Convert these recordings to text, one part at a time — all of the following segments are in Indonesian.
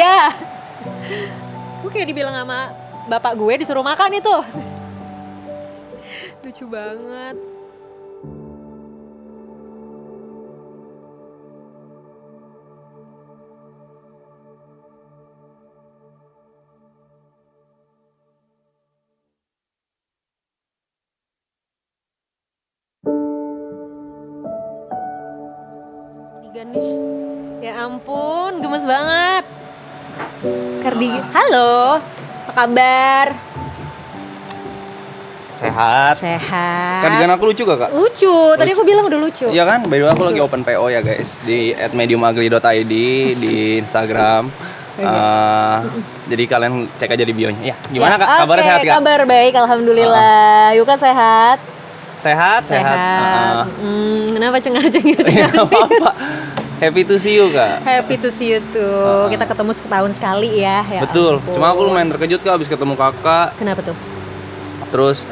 Ya, gue kayak dibilang sama bapak gue disuruh makan itu. Lucu banget. Cardigan nih. Ya ampun, gemes banget. Cardigan. Halo, apa kabar? Sehat. Sehat. Cardigan aku lucu gak, Kak? Lucu, tadi aku bilang udah lucu. Iya kan? By the way aku lagi open PO ya guys di @mediumugly.id di Instagram. Jadi kalian cek aja di bionya. Ya, gimana Ya, Kak? Kabarnya sehat Kak? Kabar baik, alhamdulillah. Yuka sehat? Sehat. Kenapa cengar-cengir? Iya, apa? Happy to see you Kak. Happy to see you too. Kita ketemu setahun sekali ya. Ya Betul. ampun. Cuma aku lumayan terkejut Kak abis ketemu Kakak. Kenapa tuh? Terus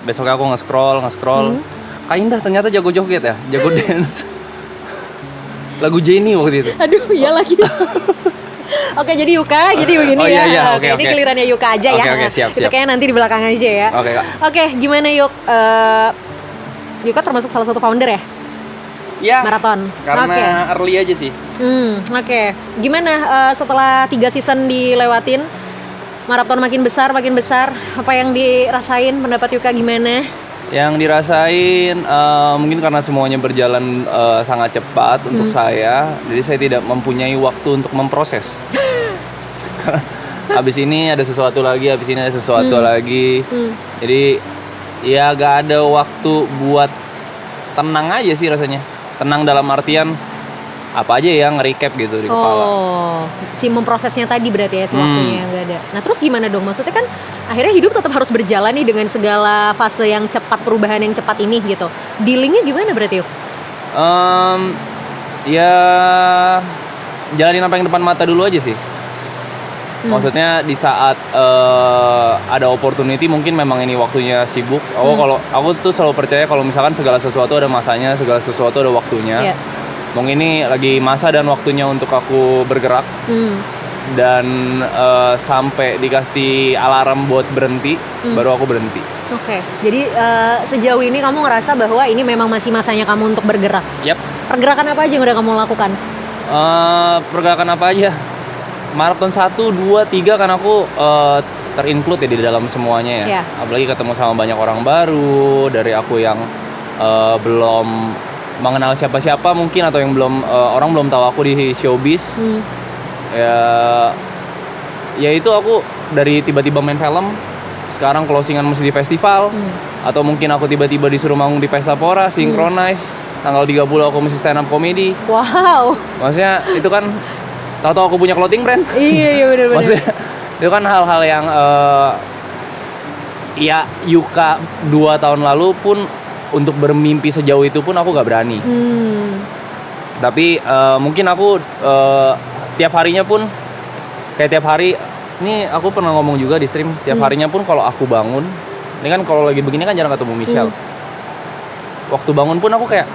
besoknya aku nge-scroll. Kak Indah ternyata jago joget ya, jago dance. Lagu Jennie waktu itu. Aduh, iya lagi. Oke, jadi Yuka, jadi begini Oh, ya. iya, Oke, oke. ini gilirannya Yuka aja ya. Oke, siap. Itu kayaknya nanti di belakang aja ya. Oke Kak. Oke, gimana Yuk? Yuka termasuk salah satu founder ya? Ya. Maraton. Karena early aja sih. Oke. Gimana setelah 3 season dilewatin, maraton makin besar. Apa yang dirasain? Pendapat Yuka gimana? Yang dirasain mungkin karena semuanya berjalan sangat cepat untuk saya, jadi saya tidak mempunyai waktu untuk memproses. Habis ini ada sesuatu lagi, jadi ya gak ada waktu buat tenang aja sih rasanya. Tenang dalam artian apa aja ya nge-recap gitu di kepala. Oh, si memprosesnya tadi berarti ya, si waktunya yang gak ada. Nah terus gimana dong? Maksudnya kan akhirnya hidup tetap harus berjalan nih dengan segala fase yang cepat, perubahan yang cepat ini gitu. Dealingnya gimana berarti Yuk? Ya jalanin apa yang depan mata dulu aja sih. Maksudnya di saat ada opportunity mungkin memang ini waktunya sibuk. Kalau aku tuh selalu percaya kalau misalkan segala sesuatu ada masanya, segala sesuatu ada waktunya. Yeah. Mungkin ini lagi masa dan waktunya untuk aku bergerak. Dan sampai dikasih alarm buat berhenti, baru aku berhenti. Oke. Jadi sejauh ini kamu ngerasa bahwa ini memang masih masanya kamu untuk bergerak. Yap. Pergerakan apa aja yang udah kamu lakukan? Pergerakan apa aja? Maraton 1, 2, 3 kan aku terinclude ya di dalam semuanya ya. Yeah. Apalagi ketemu sama banyak orang baru, dari aku yang belum mengenal siapa-siapa mungkin, atau yang belum orang belum tahu aku di showbiz. Ya itu aku dari tiba-tiba main film, sekarang closingan mesti di festival, atau mungkin aku tiba-tiba disuruh manggung di Pesta Pora, synchronize, tanggal 30 aku mesti stand up comedy. Wow. Maksudnya itu kan tahu-tahu aku punya clothing brand. Iya benar-benar. Maksudnya itu kan hal-hal yang ya Yuka 2 tahun lalu pun untuk bermimpi sejauh itu pun aku gak berani. Tapi mungkin aku tiap harinya pun kayak tiap hari, ini aku pernah ngomong juga di stream, tiap harinya pun kalau aku bangun, ini kan kalau lagi begini kan jarang ketemu Michelle. Waktu bangun pun aku kayak,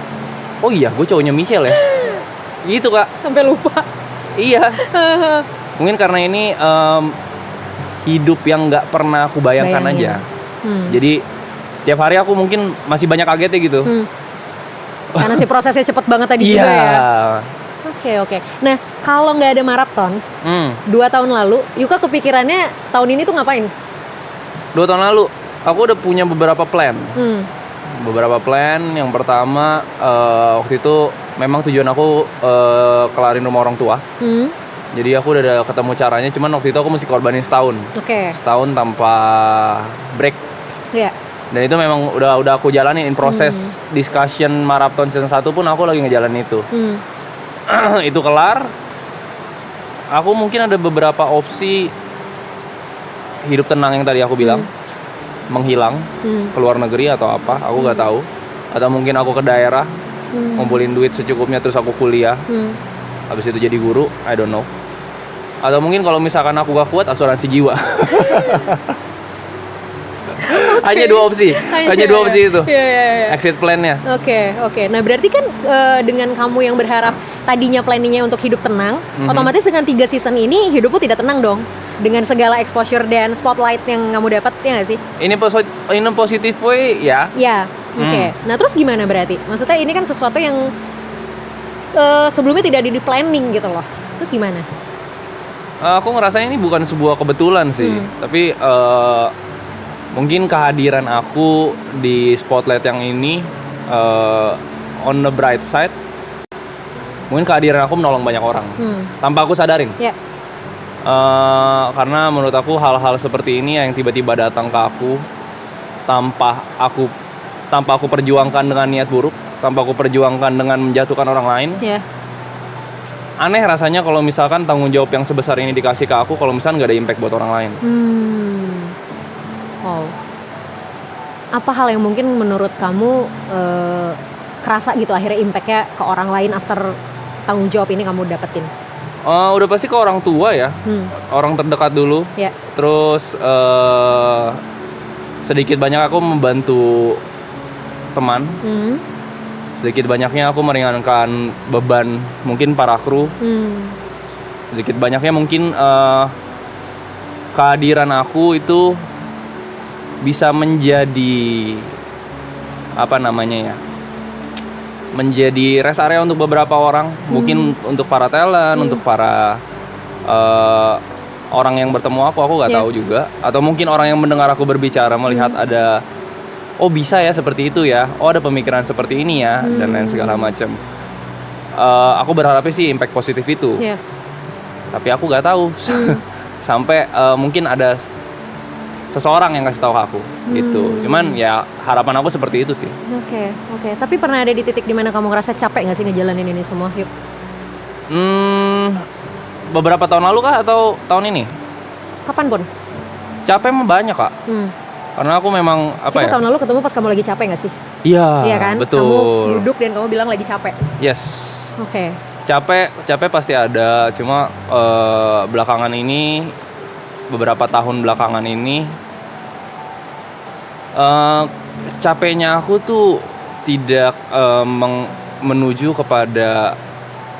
oh iya gue cowoknya Michelle ya. Gitu Kak. Sampai lupa. Iya. Mungkin karena ini hidup yang nggak pernah aku bayangkan aja. Jadi tiap hari aku mungkin masih banyak kagetnya gitu. Karena si prosesnya cepet banget tadi juga ya. Oke. Nah kalau nggak ada maraton, 2 tahun lalu, Yuka kepikirannya tahun ini tuh ngapain? 2 tahun lalu aku udah punya beberapa plan. Yang pertama waktu itu memang tujuan aku kelarin rumah orang tua. Jadi aku udah ada ketemu caranya, cuman waktu itu aku mesti korbanin setahun. Setahun tanpa break. Dan itu memang udah aku jalanin in proses discussion marathon season 1 pun aku lagi ngejalanin itu. Itu kelar. Aku mungkin ada beberapa opsi hidup tenang yang tadi aku bilang. Menghilang ke luar negeri atau apa, aku nggak tahu. Atau mungkin aku ke daerah ngumpulin duit secukupnya terus aku kuliah, habis itu jadi guru, I don't know. Atau mungkin kalau misalkan aku gak kuat, asuransi jiwa. Hanya dua opsi. Hanya dua opsi itu. Exit plan-nya. Oke. Nah, berarti kan dengan kamu yang berharap tadinya planningnya untuk hidup tenang, otomatis dengan 3 season ini hidupmu tidak tenang dong. Dengan segala exposure dan spotlight yang kamu dapat, ya nggak sih? Ini positive way ya. Ya. Oke. Nah, terus gimana berarti? Maksudnya ini kan sesuatu yang sebelumnya tidak di planning gitu loh. Terus gimana? Aku ngerasa ini bukan sebuah kebetulan sih, tapi mungkin kehadiran aku di spotlight yang ini on the bright side, mungkin kehadiran aku menolong banyak orang tanpa aku sadarin. Yeah. Karena menurut aku hal-hal seperti ini yang tiba-tiba datang ke aku tanpa aku perjuangkan dengan niat buruk, tanpa aku perjuangkan dengan menjatuhkan orang lain. Yeah. Aneh rasanya kalau misalkan tanggung jawab yang sebesar ini dikasih ke aku, kalau misalkan nggak ada impact buat orang lain. Wow. Apa hal yang mungkin menurut kamu kerasa gitu akhirnya impactnya ke orang lain after tanggung jawab ini kamu dapetin? Udah pasti ke orang tua ya, orang terdekat dulu. Yeah. Terus sedikit banyak aku membantu teman. Sedikit banyaknya aku meringankan beban mungkin para kru. Sedikit banyaknya mungkin kehadiran aku itu bisa menjadi menjadi rest area untuk beberapa orang. Mungkin untuk para talent, untuk para orang yang bertemu aku nggak tahu juga. Atau mungkin orang yang mendengar aku berbicara melihat ada oh bisa ya seperti itu ya, oh ada pemikiran seperti ini ya, dan lain segala macam. Aku berharapnya sih impact positif itu, tapi aku nggak tahu sampai mungkin ada seseorang yang kasih tahu aku gitu. Cuman ya harapan aku seperti itu sih. Oke. Tapi pernah ada di titik dimana kamu ngerasa capek nggak sih ngejalanin ini semua? Yuk. Beberapa tahun lalu kah atau tahun ini? Kapan pun? Capek mah banyak kak. Karena aku memang Kita tahun lalu ketemu pas kamu lagi capek nggak sih? Iya kan? Betul. Kamu duduk dan kamu bilang lagi capek. Yes. Oke. Capek pasti ada. Cuma belakangan ini, beberapa tahun belakangan ini, capeknya aku tuh tidak menuju kepada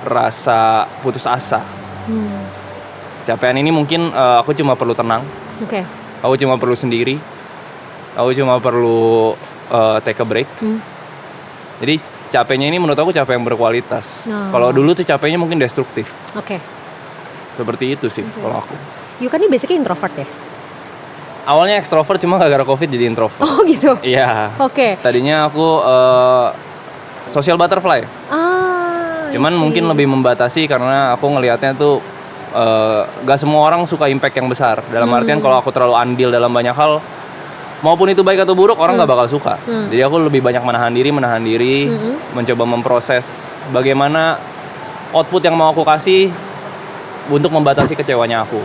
rasa putus asa. Capaian ini mungkin aku cuma perlu tenang. Aku cuma perlu sendiri. Aku cuma perlu take a break. Jadi capeknya ini menurut aku capek yang berkualitas. Kalau dulu tuh capeknya mungkin destruktif. Seperti itu sih kalau aku. You kan ini basically introvert ya? Awalnya ekstrovert, cuma gara-gara COVID jadi introvert. Oh gitu? Iya. Tadinya aku social butterfly. Cuman mungkin lebih membatasi karena aku ngelihatnya tuh gak semua orang suka impact yang besar. Dalam artian kalau aku terlalu andil dalam banyak hal, maupun itu baik atau buruk, orang gak bakal suka. Jadi aku lebih banyak menahan diri, mencoba memproses bagaimana output yang mau aku kasih untuk membatasi kecewanya aku.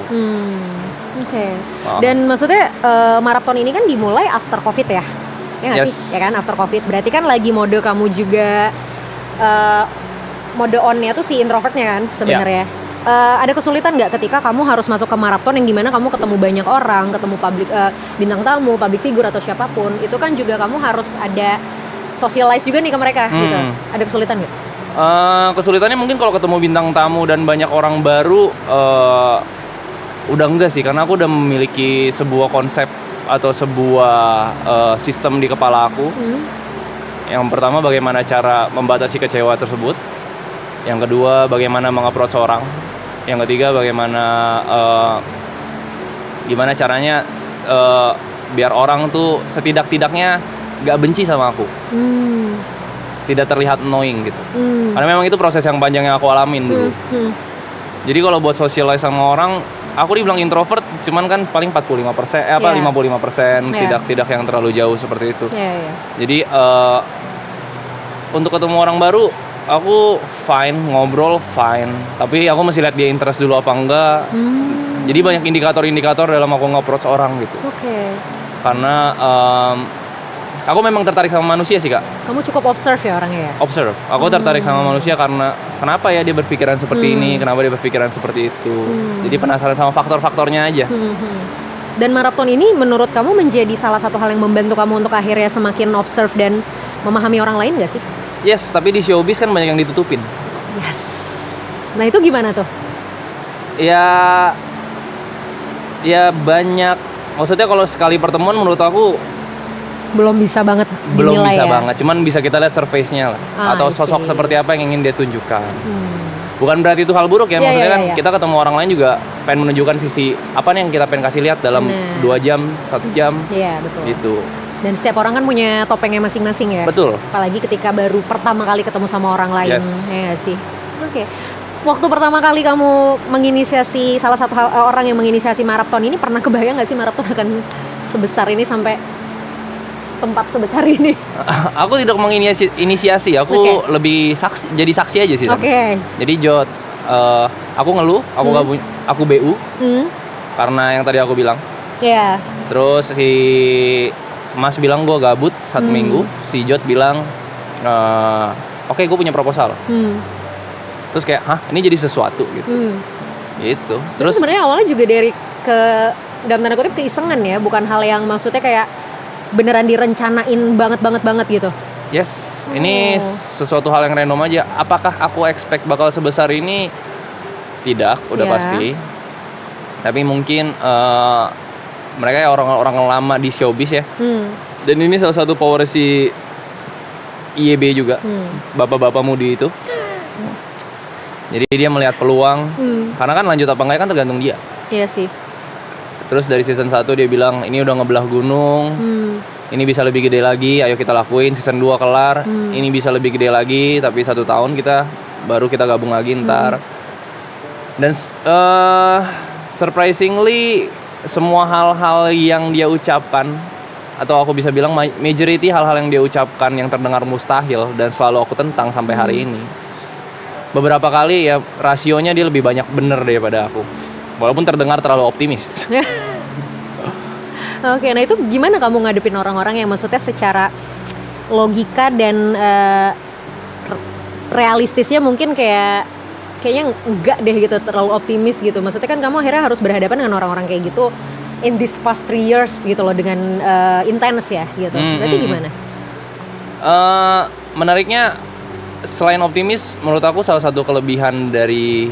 Dan maksudnya maraton ini kan dimulai after COVID ya? Ya nggak sih? Ya kan after COVID. Berarti kan lagi mode kamu juga mode on-nya tuh si introvertnya kan sebenarnya. Ada kesulitan nggak ketika kamu harus masuk ke maraton yang dimana kamu ketemu banyak orang, ketemu public bintang tamu, public figure atau siapapun, itu kan juga kamu harus ada socialize juga nih ke mereka gitu. Ada kesulitan nggak? Kesulitannya mungkin kalau ketemu bintang tamu dan banyak orang baru, udah enggak sih, karena aku udah memiliki sebuah konsep atau sebuah sistem di kepala aku. Yang pertama, bagaimana cara membatasi kecewa tersebut. Yang kedua, bagaimana meng-approach orang. Yang ketiga, gimana caranya biar orang tuh setidak-tidaknya gak benci sama aku. Tidak terlihat annoying gitu. Karena memang itu proses yang panjang yang aku alamin dulu. Jadi kalau buat socialize sama orang, aku dibilang introvert, cuman kan paling 45%, 55%, tidak yang terlalu jauh seperti itu. Jadi untuk ketemu orang baru, aku fine, ngobrol fine, tapi aku mesti lihat dia interest dulu apa enggak. Jadi banyak indikator-indikator dalam aku nge-approach orang gitu. Karena aku memang tertarik sama manusia sih kak. Kamu cukup observe ya orangnya ya? Observe. Aku tertarik sama manusia karena kenapa ya dia berpikiran seperti ini, kenapa dia berpikiran seperti itu. Jadi penasaran sama faktor-faktornya aja. Dan maraton ini menurut kamu menjadi salah satu hal yang membantu kamu untuk akhirnya semakin observe dan memahami orang lain gak sih? Yes, tapi di showbiz kan banyak yang ditutupin. Yes. Nah itu gimana tuh? Ya banyak. Maksudnya kalau sekali pertemuan menurut aku belum bisa banget dinilai banget. Cuman bisa kita lihat surface-nya lah. Atau sosok seperti apa yang ingin dia tunjukkan. Bukan berarti itu hal buruk ya. Maksudnya kan kita ketemu orang lain juga pengen menunjukkan sisi apa nih yang kita pengen kasih lihat dalam 2 jam, 1 jam. Iya, betul. Gitu. Dan setiap orang kan punya topengnya masing-masing ya. Betul. Apalagi ketika baru pertama kali ketemu sama orang lain. Ya sih. Oke. Waktu pertama kali kamu menginisiasi salah satu orang yang menginisiasi maraton ini, pernah kebayang nggak sih maraton akan sebesar ini sampai tempat sebesar ini? Aku tidak menginisiasi, aku lebih jadi saksi aja sih. Jadi aku ngeluh, aku BU karena yang tadi aku bilang. Iya. Terus si Mas bilang gue gabut 1 minggu, si Jod bilang oke, gue punya proposal. Terus kayak, ini jadi sesuatu gitu. Gitu. Terus sebenarnya awalnya juga dari dalam tanda kutip keisengan ya, bukan hal yang maksudnya kayak beneran direncanain banget gitu. Yes, ini sesuatu hal yang random aja. Apakah aku expect bakal sebesar ini? Tidak, udah pasti. Tapi mungkin mereka ya orang-orang lama di showbiz ya. Dan ini salah satu power si IYB juga, bapak-bapak mudi itu. Jadi dia melihat peluang, karena kan lanjut apa enggak kan tergantung dia. Iya sih. Terus dari season 1 dia bilang, ini udah ngebelah gunung, ini bisa lebih gede lagi, ayo kita lakuin. Season 2 kelar, ini bisa lebih gede lagi, tapi 1 tahun baru kita gabung lagi ntar. Dan surprisingly, semua hal-hal yang dia ucapkan, atau aku bisa bilang majority hal-hal yang dia ucapkan yang terdengar mustahil dan selalu aku tentang sampai hari ini. Beberapa kali ya rasionya dia lebih banyak bener daripada aku. Walaupun terdengar terlalu optimis. Oke, nah itu gimana kamu ngadepin orang-orang yang maksudnya secara logika dan realistisnya mungkin kayaknya enggak deh gitu, terlalu optimis gitu. Maksudnya kan kamu akhirnya harus berhadapan dengan orang-orang kayak gitu in this past 3 years gitu loh, dengan intense ya gitu. Berarti gimana? Menariknya, selain optimis, menurut aku salah satu kelebihan dari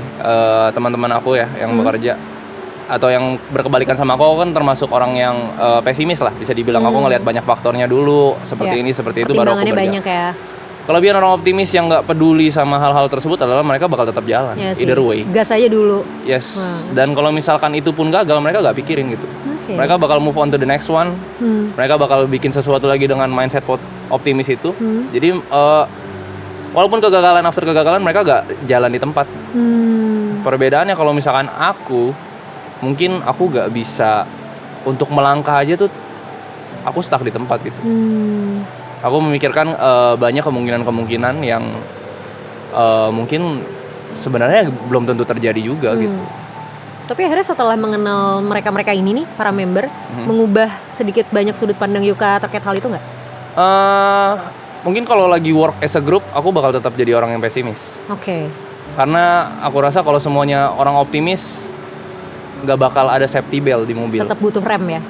teman-teman aku ya yang bekerja atau yang berkebalikan sama aku kan termasuk orang yang pesimis lah, bisa dibilang. Aku ngelihat banyak faktornya dulu, seperti ini seperti itu, baru aku bekerja. Banyak ya. Kelebihan orang optimis yang nggak peduli sama hal-hal tersebut adalah mereka bakal tetap jalan, either way. Gas aja dulu. Yes. Dan kalau misalkan itu pun gagal, mereka nggak pikirin gitu. Mereka bakal move on to the next one. Mereka bakal bikin sesuatu lagi dengan mindset optimis itu. Jadi walaupun kegagalan after kegagalan, mereka gak jalan di tempat. Perbedaannya kalau misalkan mungkin aku gak bisa untuk melangkah aja tuh, aku stuck di tempat gitu. Aku memikirkan banyak kemungkinan yang mungkin sebenarnya belum tentu terjadi juga gitu. Tapi akhirnya setelah mengenal mereka ini nih, para member, mengubah sedikit banyak sudut pandang Yuka terkait hal itu gak? Mungkin kalau lagi work as a group, aku bakal tetap jadi orang yang pesimis. Karena aku rasa kalau semuanya orang optimis, nggak bakal ada safety belt di mobil. Tetap butuh rem ya.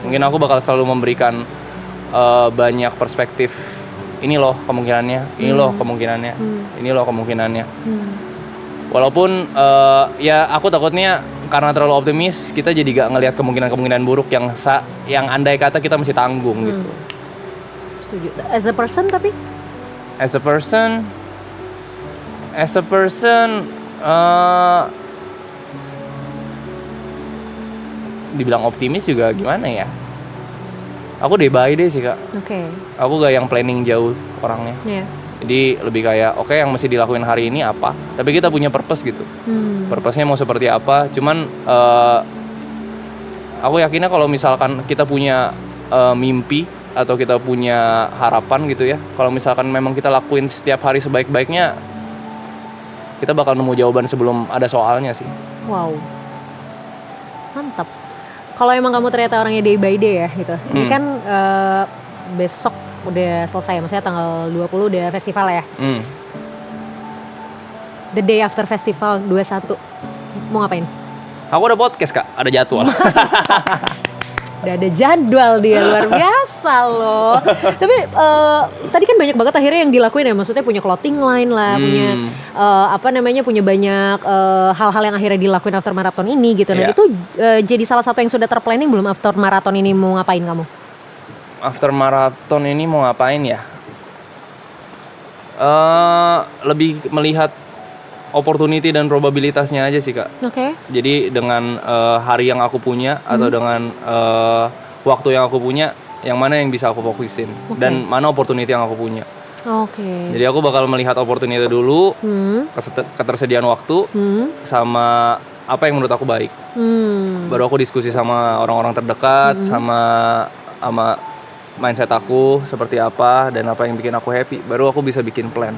Mungkin aku bakal selalu memberikan banyak perspektif. Ini loh kemungkinannya, ini loh kemungkinannya, ini loh kemungkinannya. Walaupun ya aku takutnya karena terlalu optimis, kita jadi gak ngelihat kemungkinan-kemungkinan buruk yang andai kata kita mesti tanggung gitu. As a person tapi? As a person, dibilang optimis juga gimana ya? Aku day by day sih, Kak. Aku gak yang planning jauh orangnya. Jadi lebih kayak yang mesti dilakuin hari ini apa, tapi kita punya purpose gitu. Purpose-nya mau seperti apa. Cuman aku yakinnya kalau misalkan kita punya mimpi atau kita punya harapan gitu ya, kalau misalkan memang kita lakuin setiap hari sebaik-baiknya, kita bakal nemu jawaban sebelum ada soalnya sih. Wow, mantap. Kalau emang kamu ternyata orangnya day by day ya gitu. Ini kan besok udah selesai, maksudnya tanggal 20 udah festival ya. The day after festival 21 mau ngapain? Aku ada podcast Kak, ada jadwal. Udah ada jadwal dia, luar biasa loh. Tapi tadi kan banyak banget akhirnya yang dilakuin ya, maksudnya punya clothing line lah, punya banyak hal-hal yang akhirnya dilakuin after marathon ini gitu. Nah itu jadi salah satu yang sudah terplanning belum, after marathon ini mau ngapain kamu? After marathon ini mau ngapain ya? Lebih melihat opportunity dan probabilitasnya aja sih Kak. Oke. Jadi dengan hari yang aku punya atau dengan waktu yang aku punya, yang mana yang bisa aku fokusin dan mana opportunity yang aku punya. Jadi aku bakal melihat opportunity dulu, ketersediaan waktu, sama apa yang menurut aku baik. Baru aku diskusi sama orang-orang terdekat, sama mindset aku seperti apa dan apa yang bikin aku happy, baru aku bisa bikin plan.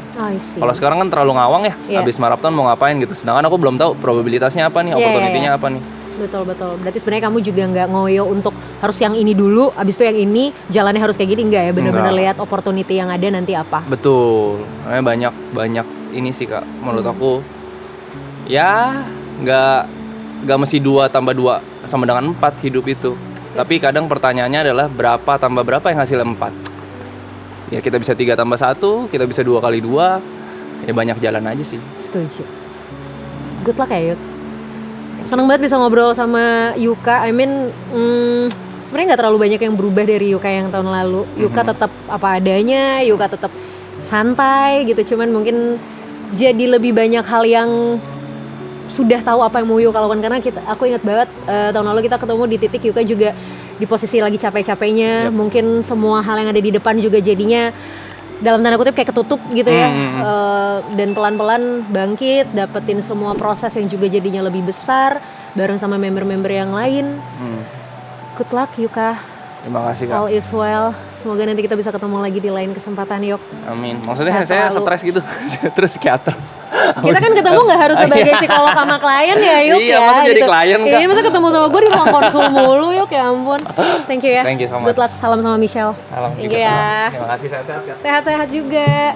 Kalau sekarang kan terlalu ngawang ya, abis maraton mau ngapain gitu, sedangkan aku belum tahu probabilitasnya apa nih, opportunity-nya apa nih. Betul. Berarti sebenarnya kamu juga nggak ngoyo untuk harus yang ini dulu, abis itu yang ini jalannya harus kayak gini, enggak ya, benar-benar lihat opportunity yang ada nanti apa. Betul. Banyak ini sih Kak, menurut aku ya nggak mesti 2 tambah 2 sama dengan 4 hidup itu. Tapi kadang pertanyaannya adalah berapa tambah berapa yang hasilnya 4. Ya kita bisa 3 tambah 1, kita bisa 2 kali 2. Ya banyak jalan aja sih. Setuju. Good luck ya Yuk. Seneng banget bisa ngobrol sama Yuka. Sebenarnya nggak terlalu banyak yang berubah dari Yuka yang tahun lalu. Yuka tetap apa adanya, Yuka tetap santai gitu. Cuman mungkin jadi lebih banyak hal yang sudah tahu apa yang mau Yuka lakukan, karena aku ingat banget tahun lalu kita ketemu di titik Yuka juga di posisi lagi capek-capeknya. Mungkin semua hal yang ada di depan juga jadinya dalam tanda kutip kayak ketutup gitu ya. Dan pelan-pelan bangkit, dapetin semua proses yang juga jadinya lebih besar bareng sama member-member yang lain. Good luck Yuka. Terima kasih Kak. All is well. Semoga nanti kita bisa ketemu lagi di lain kesempatan Yuk. Amin. Maksudnya saya stres gitu terus psikiater. Kita kan ketemu gak harus sebagai psikolog sama klien ya Yuk. Iya, masa jadi klien Kak. Iya, masa ketemu sama gue di ruang konsul mulu Yuk, ya ampun. Thank you ya. Thank you so much. Good luck, salam sama Michelle. Salam. Thank you ya. Terima kasih, sehat-sehat. Sehat-sehat juga.